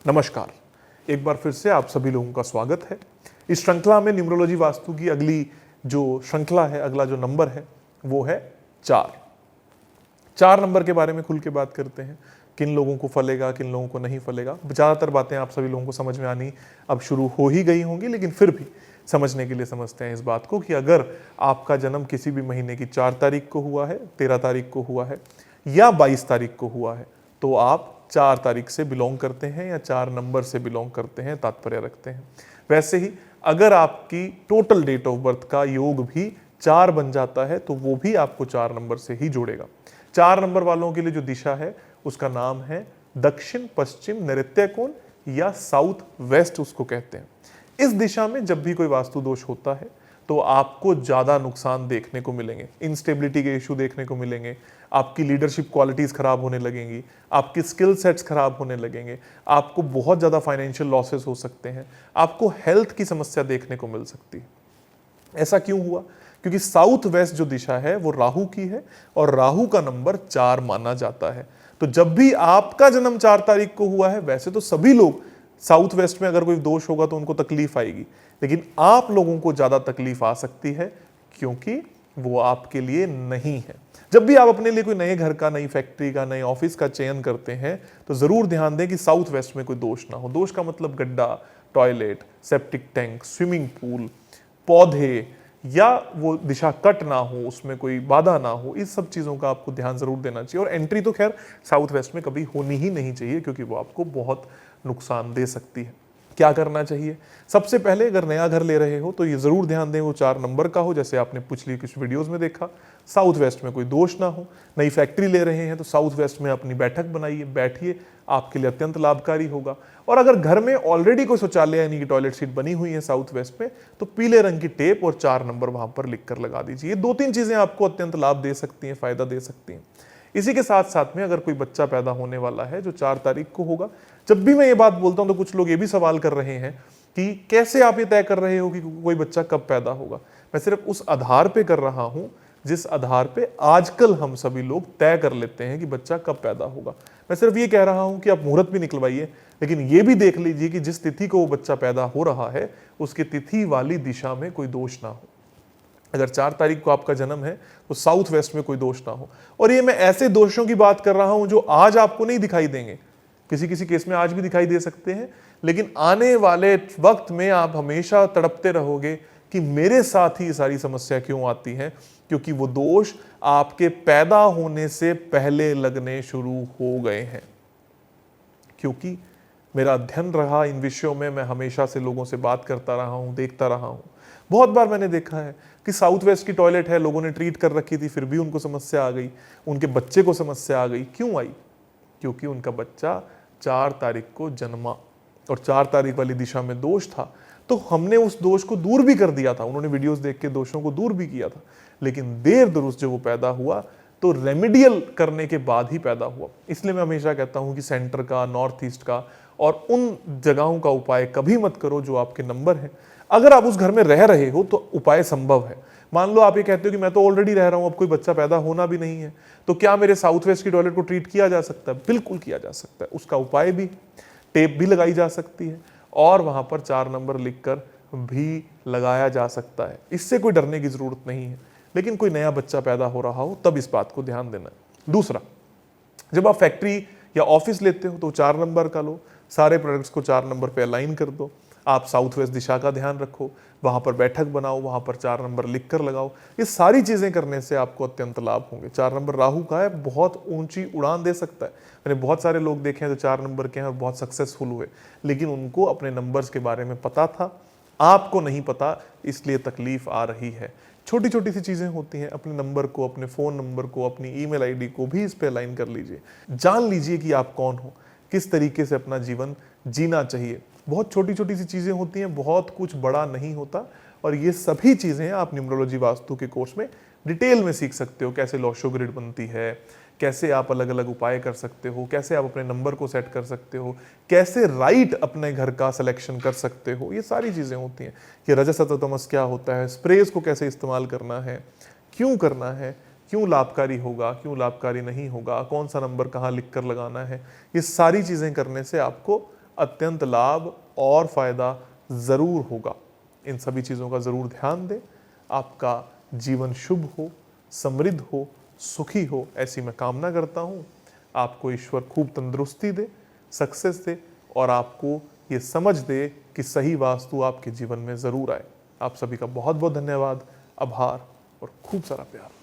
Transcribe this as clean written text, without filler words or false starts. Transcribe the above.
नमस्कार, एक बार फिर से आप सभी लोगों का स्वागत है। इस श्रृंखला में न्यूमरोलॉजी वास्तु की अगली जो श्रृंखला है, अगला जो नंबर है वो है 4। 4 नंबर के बारे में खुल के बात करते हैं। किन लोगों को फलेगा, किन लोगों को नहीं फलेगा। ज़्यादातर बातें आप सभी लोगों को समझ में आनी अब शुरू हो ही गई होंगी, लेकिन फिर भी समझने के लिए समझते हैं इस बात को कि अगर आपका जन्म किसी भी महीने की 4 तारीख को हुआ है, 13 तारीख को हुआ है या 22 तारीख को हुआ है, तो आप 4 तारीख से बिलोंग करते हैं या 4 नंबर से बिलोंग करते हैं, तात्पर्य रखते हैं। वैसे ही अगर आपकी टोटल डेट ऑफ बर्थ का योग भी 4 बन जाता है तो वो भी आपको 4 नंबर से ही जोड़ेगा। 4 नंबर वालों के लिए जो दिशा है उसका नाम है दक्षिण पश्चिम नैऋत्य कोण या साउथ वेस्ट उसको कहते हैं। इस दिशा में जब भी कोई वास्तु दोष होता है तो आपको ज़्यादा नुकसान देखने को मिलेंगे, इंस्टेबिलिटी के इशू देखने को मिलेंगे, आपकी लीडरशिप क्वालिटीज़ खराब होने लगेंगी, आपकी स्किल सेट्स खराब होने लगेंगे, आपको बहुत ज़्यादा फाइनेंशियल लॉसेस हो सकते हैं, आपको हेल्थ की समस्या देखने को मिल सकती है। ऐसा क्यों हुआ? क्योंकि साउथ वेस्ट जो दिशा है वो राहु की है और राहु का नंबर 4 माना जाता है। तो जब भी आपका जन्म 4 तारीख को हुआ है, वैसे तो सभी लोग साउथ वेस्ट में अगर कोई दोष होगा तो उनको तकलीफ आएगी, लेकिन आप लोगों को ज्यादा तकलीफ आ सकती है क्योंकि वो आपके लिए नहीं है। जब भी आप अपने लिए कोई नए घर का, नई फैक्ट्री का, नए ऑफिस का चयन करते हैं तो जरूर ध्यान दें कि साउथ वेस्ट में कोई दोष ना हो। दोष का मतलब गड्ढा, toilet, septic tank, swimming pool, पौधे, या वो दिशा कट ना हो, उसमें कोई बाधा ना हो। इस सब चीज़ों का आपको ध्यान जरूर देना चाहिए। और एंट्री तो खैर साउथ वेस्ट में कभी होनी ही नहीं चाहिए क्योंकि वो आपको बहुत नुकसान दे सकती है। क्या करना चाहिए? सबसे पहले अगर नया घर ले रहे हो तो ये जरूर ध्यान दें वो 4 नंबर का हो, जैसे आपने पिछली कुछ वीडियोस में देखा। साउथ वेस्ट में कोई दोष ना हो। नई फैक्ट्री ले रहे हैं तो साउथ वेस्ट में अपनी बैठक बनाइए, बैठिए, आपके लिए अत्यंत लाभकारी होगा। और अगर घर में ऑलरेडी कोई शौचालय यानी कि टॉयलेट सीट बनी हुई है साउथ वेस्ट में, तो पीले रंग की टेप और 4 नंबर वहां पर लिखकर लगा दीजिए। 2-3 चीजें आपको अत्यंत लाभ दे सकती हैं, फायदा दे सकती हैं। इसी के साथ साथ में अगर कोई बच्चा पैदा होने वाला है जो 4 तारीख को होगा, जब भी मैं ये बात बोलता हूं तो कुछ लोग ये भी सवाल कर रहे हैं कि कैसे आप ये तय कर रहे हो कि कोई बच्चा कब पैदा होगा। मैं सिर्फ उस आधार पे कर रहा हूं जिस आधार पे आजकल हम सभी लोग तय कर लेते हैं कि बच्चा कब पैदा होगा। मैं सिर्फ ये कह रहा हूं कि आप मुहूर्त भी निकलवाइए, लेकिन ये भी देख लीजिए कि जिस तिथि को वो बच्चा पैदा हो रहा है उसकी तिथि वाली दिशा में कोई दोष ना हो। अगर 4 तारीख को आपका जन्म है तो साउथ वेस्ट में कोई दोष ना हो। और ये मैं ऐसे दोषों की बात कर रहा हूं जो आज आपको नहीं दिखाई देंगे, किसी किसी केस में आज भी दिखाई दे सकते हैं, लेकिन आने वाले वक्त में आप हमेशा तड़पते रहोगे कि मेरे साथ ही ये सारी समस्या क्यों आती है, क्योंकि वो दोष आपके पैदा होने से पहले लगने शुरू हो गए हैं। क्योंकि मेरा अध्ययन रहा इन विषयों में, मैं हमेशा से लोगों से बात करता रहा हूं, देखता रहा हूं। बहुत बार मैंने देखा है कि साउथ वेस्ट की टॉयलेट है, लोगों ने ट्रीट कर रखी थी, फिर भी उनको समस्या आ गई, उनके बच्चे को समस्या आ गई। क्यों आई? क्योंकि उनका बच्चा 4 तारीख को जन्मा और 4 तारीख वाली दिशा में दोष था। तो हमने उस दोष को दूर भी कर दिया था, उन्होंने वीडियोस देख के दोषों को दूर भी किया था, लेकिन देर दुरुस्त जब वो पैदा हुआ तो रेमेडियल करने के बाद ही पैदा हुआ। इसलिए मैं हमेशा कहता हूं कि सेंटर का, नॉर्थ ईस्ट का और उन जगहों का उपाय कभी मत करो जो आपके नंबर है। अगर आप उस घर में रह रहे हो तो उपाय संभव है। मान लो आप ये कहते हो कि मैं तो ऑलरेडी रह रहा हूं, अब कोई बच्चा पैदा होना भी नहीं है, तो क्या मेरे साउथ वेस्ट की टॉयलेट को ट्रीट किया जा सकता है? बिल्कुल किया जा सकता है। उसका उपाय भी, टेप भी लगाई जा सकती है और वहां पर 4 नंबर लिखकर भी लगाया जा सकता है। इससे कोई डरने की जरूरत नहीं है। लेकिन कोई नया बच्चा पैदा हो रहा हो तब इस बात को ध्यान देना है। दूसरा, जब आप फैक्ट्री या ऑफिस लेते हो तो 4 नंबर का लो, सारे प्रोडक्ट्स को 4 नंबर पे अलाइन कर दो। आप साउथ वेस्ट दिशा का ध्यान रखो, वहां पर बैठक बनाओ, वहां पर 4 नंबर लिख कर लगाओ। ये सारी चीजें करने से आपको अत्यंत लाभ होंगे। 4 नंबर राहु का है, बहुत ऊंची उड़ान दे सकता है। मैंने बहुत सारे लोग देखे हैं जो 4 नंबर के हैं और बहुत सक्सेसफुल हुए, लेकिन उनको अपने नंबर्स के बारे में पता था, आपको नहीं पता, इसलिए तकलीफ आ रही है। छोटी छोटी सी चीजें होती हैं। अपने नंबर को, अपने फोन नंबर को, अपनी ईमेल आईडी को भी इस पे अलाइन कर लीजिए। जान लीजिए कि आप कौन हो, किस तरीके से अपना जीवन जीना चाहिए। बहुत छोटी छोटी सी चीजें होती हैं, बहुत कुछ बड़ा नहीं होता। और ये सभी चीजें आप न्यूमरोलॉजी वास्तु के कोर्स में डिटेल में सीख सकते हो। कैसे लॉशो ग्रिड बनती है, कैसे आप अलग अलग उपाय कर सकते हो, कैसे आप अपने नंबर को सेट कर सकते हो, कैसे राइट अपने घर का सिलेक्शन कर सकते हो। ये सारी चीज़ें होती हैं कि रजस तथा तमस क्या होता है, स्प्रेज को कैसे इस्तेमाल करना है, क्यों करना है, क्यों लाभकारी होगा, क्यों लाभकारी नहीं होगा, कौन सा नंबर कहाँ लिख कर लगाना है। ये सारी चीज़ें करने से आपको अत्यंत लाभ और फायदा ज़रूर होगा। इन सभी चीज़ों का ज़रूर ध्यान दें। आपका जीवन शुभ हो, समृद्ध हो, सुखी हो, ऐसी मैं कामना करता हूँ। आपको ईश्वर खूब तंदुरुस्ती दे, सक्सेस दे और आपको ये समझ दे कि सही वास्तु आपके जीवन में ज़रूर आए। आप सभी का बहुत बहुत धन्यवाद, आभार और खूब सारा प्यार।